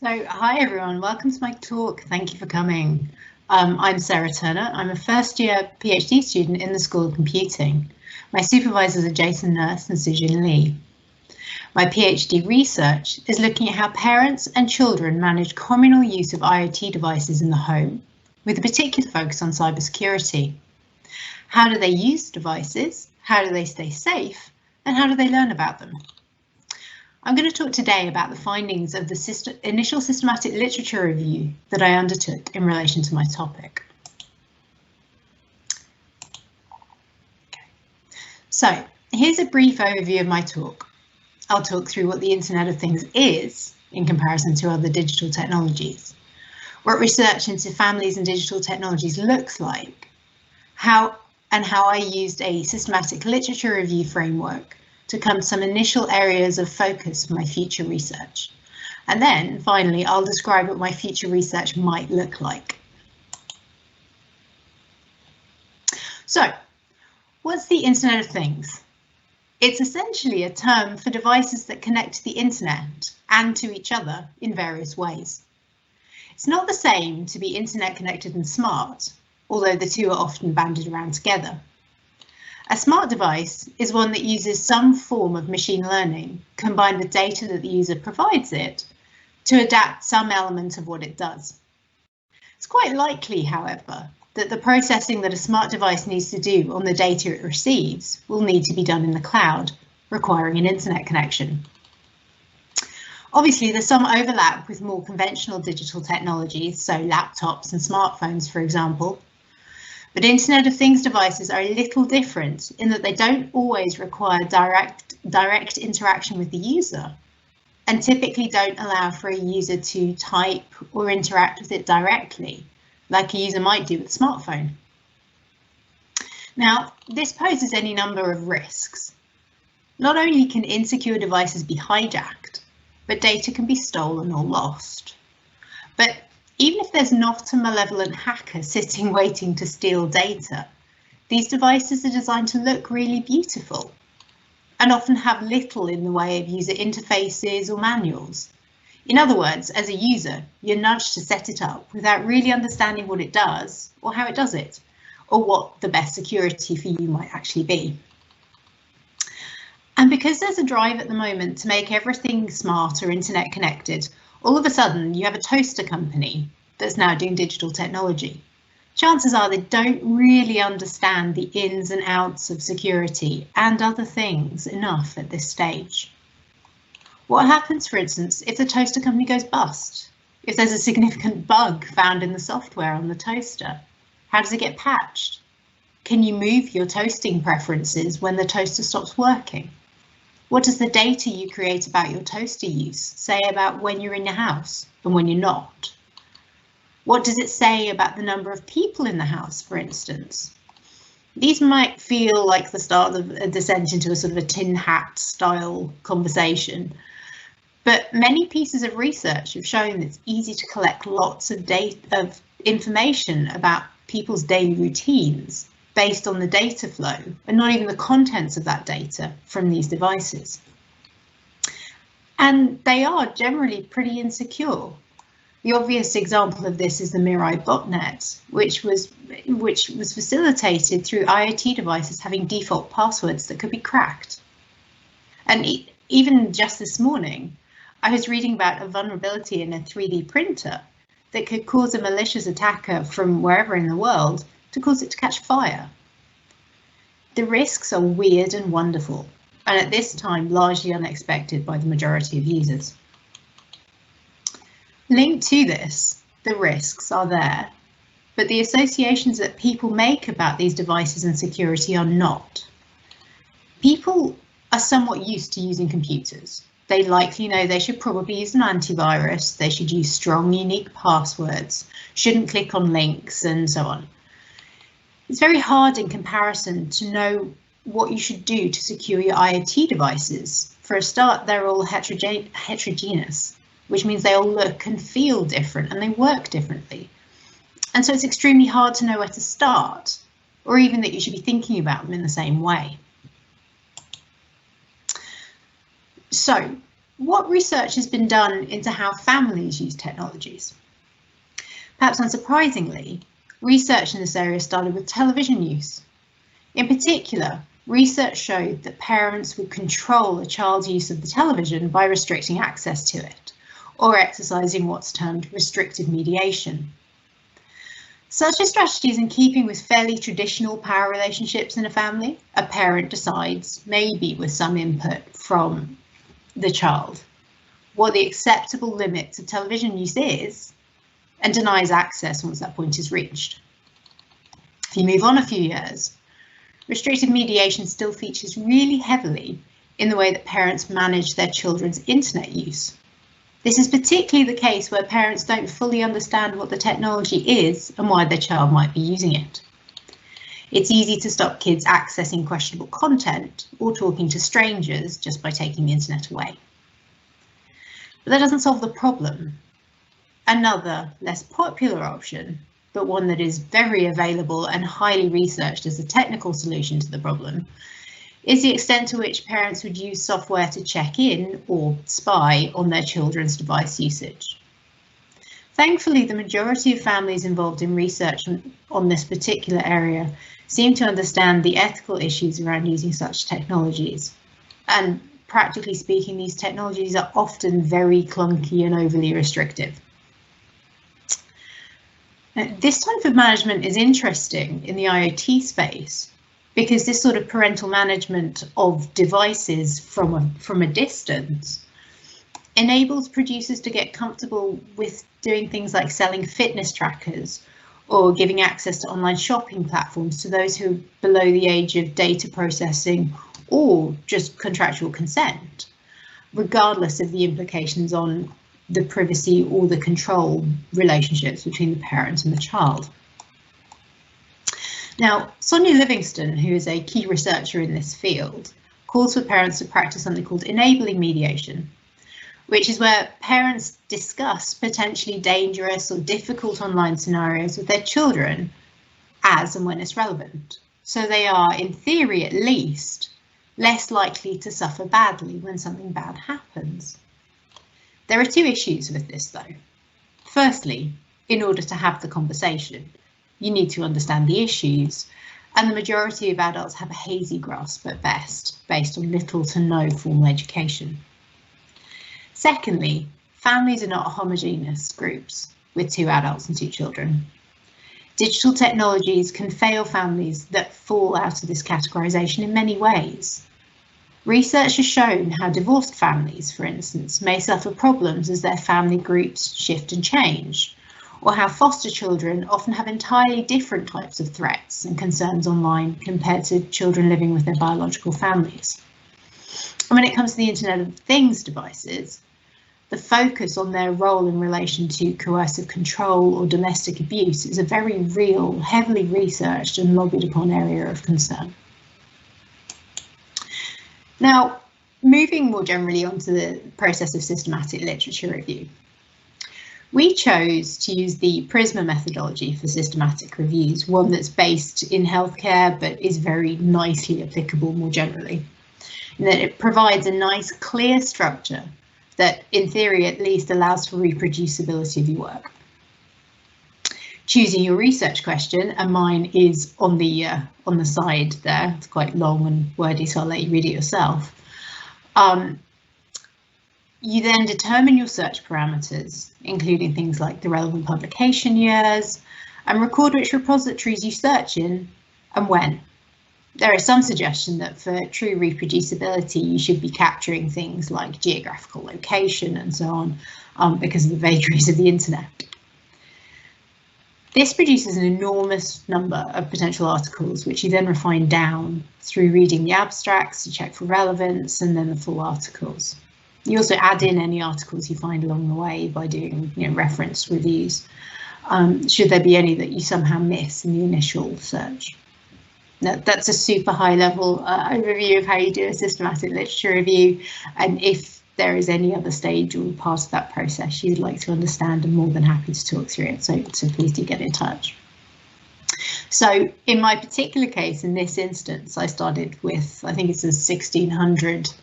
So, hi everyone, welcome to my talk. Thank you for coming. I'm Sarah Turner. I'm a first year PhD student in the School of Computing. My supervisors are Jason Nurse and Sujin Lee. My PhD research is looking at how parents and children manage communal use of IoT devices in the home, with a particular focus on cybersecurity. How do they use devices? How do they stay safe? And how do they learn about them? I'm going to talk today about the findings of the initial systematic literature review that I undertook in relation to my topic. So here's a brief overview of my talk. I'll talk through what the Internet of Things is in comparison to other digital technologies, what research into families and digital technologies looks like, how I used a systematic literature review framework to come to some initial areas of focus for my future research. And then finally, I'll describe what my future research might look like. So, what's the Internet of Things? It's essentially a term for devices that connect to the internet and to each other in various ways. It's not the same to be internet connected and smart, although the two are often banded around together. A smart device is one that uses some form of machine learning combined with data that the user provides it to adapt some element of what it does. It's quite likely, however, that the processing that a smart device needs to do on the data it receives will need to be done in the cloud, requiring an internet connection. Obviously, there's some overlap with more conventional digital technologies, so laptops and smartphones, for example. But Internet of Things devices are a little different in that they don't always require direct interaction with the user and typically don't allow for a user to type or interact with it directly, like a user might do with a smartphone. Now, this poses any number of risks. Not only can insecure devices be hijacked, but data can be stolen or lost. But even if there's not a malevolent hacker sitting waiting to steal data, these devices are designed to look really beautiful and often have little in the way of user interfaces or manuals. In other words, as a user, you're nudged to set it up without really understanding what it does or how it does it, or what the best security for you might actually be. And because there's a drive at the moment to make everything smart or internet connected, all of a sudden you have a toaster company that's now doing digital technology. Chances are they don't really understand the ins and outs of security and other things enough at this stage. What happens, for instance, if the toaster company goes bust? If there's a significant bug found in the software on the toaster? How does it get patched? Can you move your toasting preferences when the toaster stops working? What does the data you create about your toaster use say about when you're in your house and when you're not? What does it say about the number of people in the house, for instance? These might feel like the start of a descent into a sort of a tin hat style conversation, but many pieces of research have shown it's easy to collect lots of information about people's daily routines based on the data flow and not even the contents of that data from these devices. And they are generally pretty insecure. The obvious example of this is the Mirai botnet, which was facilitated through IoT devices having default passwords that could be cracked. And even just this morning, I was reading about a vulnerability in a 3D printer that could cause a malicious attacker from wherever in the world to cause it to catch fire. The risks are weird and wonderful, and at this time largely unexpected by the majority of users. Linked to this, the risks are there, but the associations that people make about these devices and security are not. People are somewhat used to using computers. They likely know they should probably use an antivirus, they should use strong, unique passwords, shouldn't click on links, and so on. It's very hard in comparison to know what you should do to secure your IoT devices. For a start, they're all heterogeneous, which means they all look and feel different and they work differently. And so it's extremely hard to know where to start, or even that you should be thinking about them in the same way. So what research has been done into how families use technologies? Perhaps unsurprisingly, research in this area started with television use. In particular, research showed that parents would control a child's use of the television by restricting access to it, or exercising what's termed restrictive mediation. Such a strategy is in keeping with fairly traditional power relationships in a family. A parent decides, maybe with some input from the child, what the acceptable limits of television use is, and denies access once that point is reached. If you move on a few years, restrictive mediation still features really heavily in the way that parents manage their children's internet use. This is particularly the case where parents don't fully understand what the technology is and why their child might be using it. It's easy to stop kids accessing questionable content or talking to strangers just by taking the internet away. But that doesn't solve the problem. Another, less popular option, but one that is very available and highly researched as a technical solution to the problem, is the extent to which parents would use software to check in or spy on their children's device usage. Thankfully, the majority of families involved in research on this particular area seem to understand the ethical issues around using such technologies. And practically speaking, these technologies are often very clunky and overly restrictive. Now, this type of management is interesting in the IoT space, because this sort of parental management of devices from a distance enables producers to get comfortable with doing things like selling fitness trackers or giving access to online shopping platforms to those who are below the age of data processing or just contractual consent, regardless of the implications on the privacy or the control relationships between the parent and the child. Now, Sonia Livingston, who is a key researcher in this field, calls for parents to practice something called enabling mediation, which is where parents discuss potentially dangerous or difficult online scenarios with their children as and when it's relevant. So they are, in theory at least, less likely to suffer badly when something bad happens. There are two issues with this though. Firstly, in order to have the conversation, you need to understand the issues, and the majority of adults have a hazy grasp at best, based on little to no formal education. Secondly, families are not homogeneous groups with 2 adults and 2 children. Digital technologies can fail families that fall out of this categorization in many ways. Research has shown how divorced families, for instance, may suffer problems as their family groups shift and change, or how foster children often have entirely different types of threats and concerns online compared to children living with their biological families. And when it comes to the Internet of Things devices, the focus on their role in relation to coercive control or domestic abuse is a very real, heavily researched and lobbied upon area of concern. Now, moving more generally onto the process of systematic literature review. We chose to use the PRISMA methodology for systematic reviews, one that's based in healthcare but is very nicely applicable more generally, in that it provides a nice clear structure that, in theory at least, allows for reproducibility of your work. Choosing your research question, and mine is on the side there, it's quite long and wordy, so I'll let you read it yourself. You then determine your search parameters, including things like the relevant publication years, and record which repositories you search in and when. There is some suggestion that for true reproducibility, you should be capturing things like geographical location and so on, because of the vagaries of the internet. This produces an enormous number of potential articles, which you then refine down through reading the abstracts to check for relevance, and then the full articles. You also add in any articles you find along the way by doing reference reviews, should there be any that you somehow miss in the initial search. Now, that's a super high level overview of how you do a systematic literature review, and if there is any other stage or part of that process you'd like to understand, I'm more than happy to talk through it, so please do get in touch. So in my particular case, in this instance, I started with, I think it's a 1600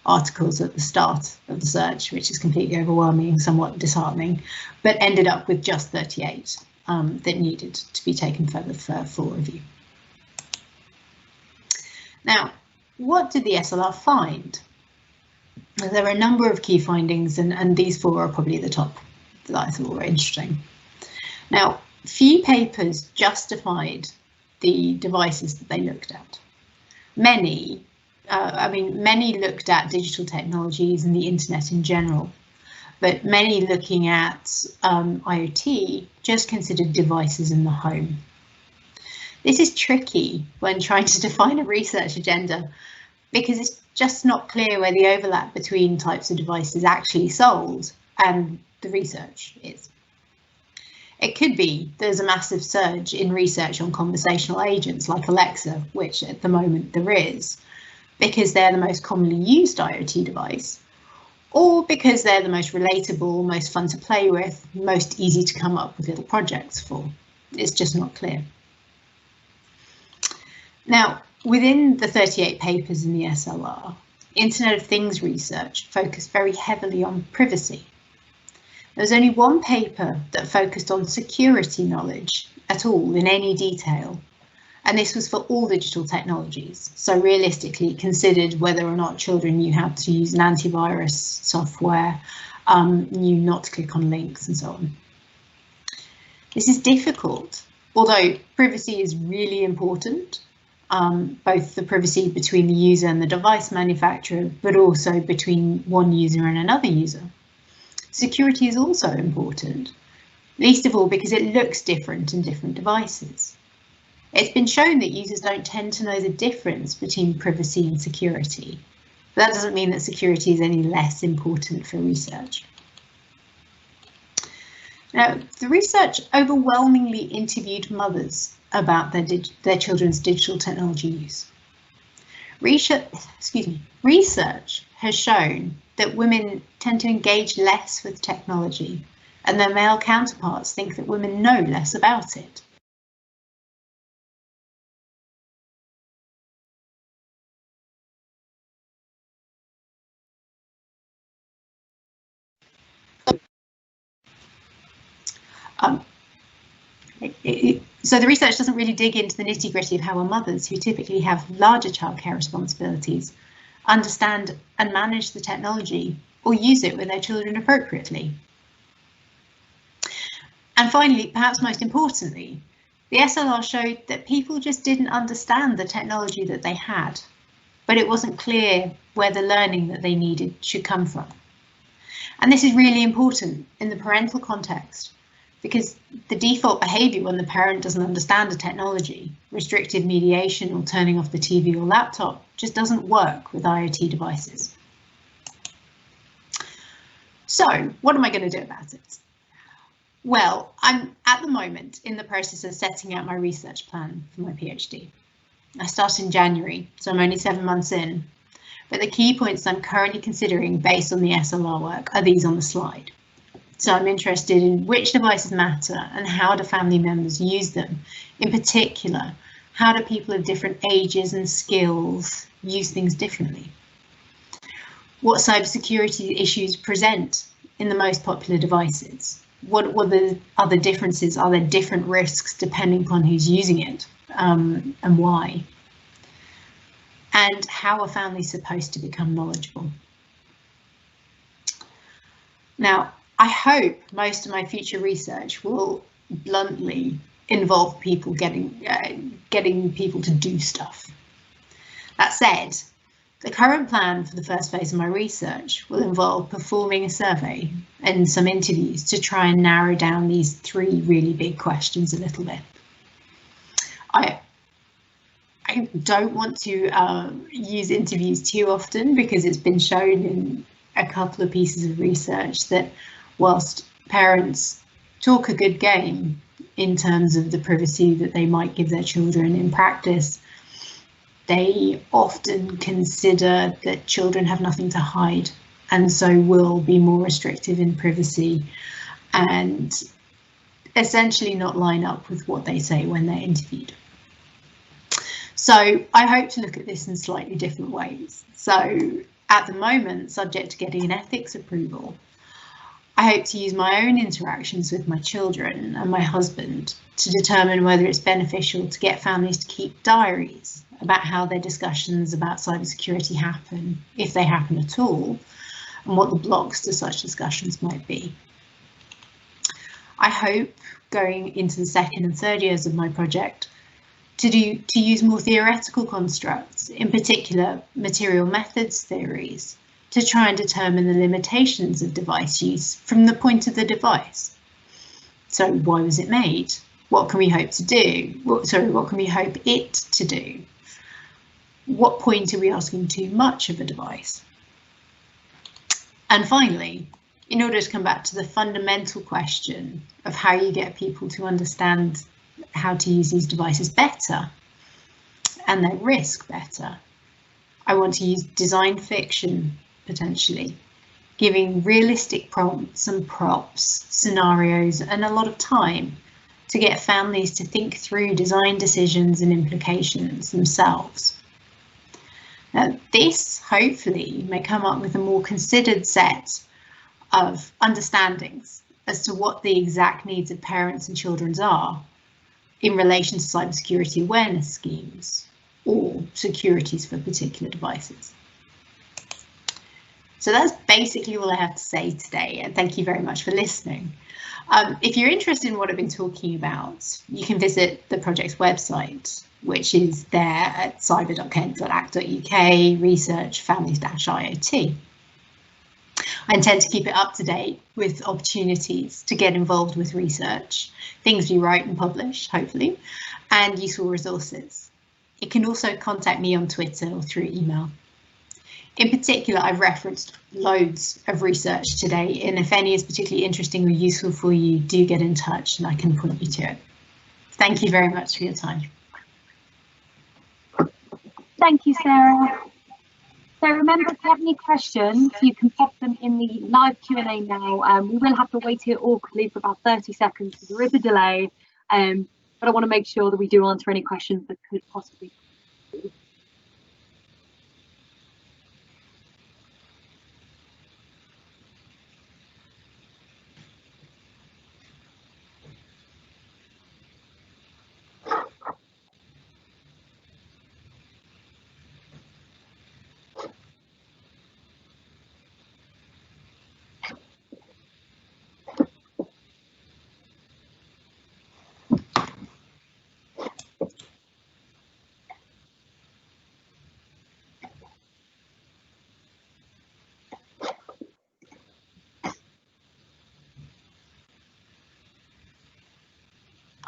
articles at the start of the search, which is completely overwhelming and somewhat disheartening, but ended up with just 38 that needed to be taken further for full review. Now, what did the SLR find? There are a number of key findings, and these 4 are probably the top that I thought were interesting. Now, few papers justified the devices that they looked at. Many looked at digital technologies and the internet in general, but many looking at IoT just considered devices in the home. This is tricky when trying to define a research agenda because it's just not clear where the overlap between types of devices actually sold and the research is. It could be there's a massive surge in research on conversational agents like Alexa, which at the moment there is, because they're the most commonly used IoT device, or because they're the most relatable, most fun to play with, most easy to come up with little projects for. It's just not clear. Now, within the 38 papers in the SLR, Internet of Things research focused very heavily on privacy. There was only one paper that focused on security knowledge at all in any detail, and this was for all digital technologies. So realistically considered whether or not children knew how to use an antivirus software, knew not to click on links and so on. This is difficult, although privacy is really important, both the privacy between the user and the device manufacturer, but also between one user and another user. Security is also important, least of all because it looks different in different devices. It's been shown that users don't tend to know the difference between privacy and security. But that doesn't mean that security is any less important for research. Now, the research overwhelmingly interviewed mothers about their children's digital technology use. Research has shown that women tend to engage less with technology, and their male counterparts think that women know less about it. So the research doesn't really dig into the nitty-gritty of how our mothers, who typically have larger childcare responsibilities, understand and manage the technology or use it with their children appropriately. And finally, perhaps most importantly, the SLR showed that people just didn't understand the technology that they had, but it wasn't clear where the learning that they needed should come from. And this is really important in the parental context, because the default behaviour when the parent doesn't understand a technology, restrictive mediation or turning off the TV or laptop, just doesn't work with IoT devices. So what am I going to do about it? Well, I'm at the moment in the process of setting out my research plan for my PhD. I start in January, so I'm only 7 months in, but the key points I'm currently considering based on the SLR work are these on the slide. So I'm interested in which devices matter and how do family members use them. In particular, how do people of different ages and skills use things differently? What cybersecurity issues present in the most popular devices? What are the other differences? Are there different risks depending upon who's using it and why? And how are families supposed to become knowledgeable? Now, I hope most of my future research will bluntly involve people getting people to do stuff. That said, the current plan for the first phase of my research will involve performing a survey and some interviews to try and narrow down these 3 really big questions a little bit. I don't want to use interviews too often because it's been shown in a couple of pieces of research that whilst parents talk a good game in terms of the privacy that they might give their children, in practice, they often consider that children have nothing to hide and so will be more restrictive in privacy and essentially not line up with what they say when they're interviewed. So I hope to look at this in slightly different ways. So at the moment subject to getting an ethics approval. I hope to use my own interactions with my children and my husband to determine whether it's beneficial to get families to keep diaries about how their discussions about cybersecurity happen, if they happen at all, and what the blocks to such discussions might be. I hope, going into the second and third years of my project, to use more theoretical constructs, in particular material methods theories, to try and determine the limitations of device use from the point of the device. So why was it made? What can we hope to do? What can we hope it to do? What point are we asking too much of a device? And finally, in order to come back to the fundamental question of how you get people to understand how to use these devices better and their risk better, I want to use design fiction, potentially, giving realistic prompts and props, scenarios, and a lot of time to get families to think through design decisions and implications themselves. Now, this hopefully may come up with a more considered set of understandings as to what the exact needs of parents and children are in relation to cybersecurity awareness schemes or securities for particular devices. So that's basically all I have to say today, and thank you very much for listening. If you're interested in what I've been talking about, you can visit the project's website, which is there at cyber.kent.ac.uk, research families-IoT. I intend to keep it up to date with opportunities to get involved with research, things we write and publish, hopefully, and useful resources. You can also contact me on Twitter or through email. In particular, I've referenced loads of research today, and if any is particularly interesting or useful for you, do get in touch and I can point you to it. Thank you very much for your time. Thank you, Sarah. So remember, if you have any questions, you can pop them in the live Q&A now. We will have to wait here awkwardly for about 30 seconds because there is a delay, but I want to make sure that we do answer any questions that could possibly.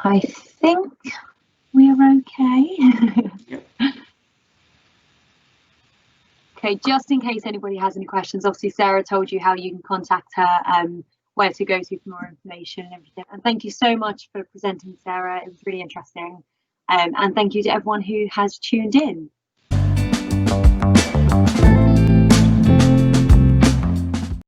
I think we're okay. Yep. Okay, just in case anybody has any questions, obviously Sarah told you how you can contact her, where to go to for more information and everything. And thank you so much for presenting, Sarah. It was really interesting. And thank you to everyone who has tuned in.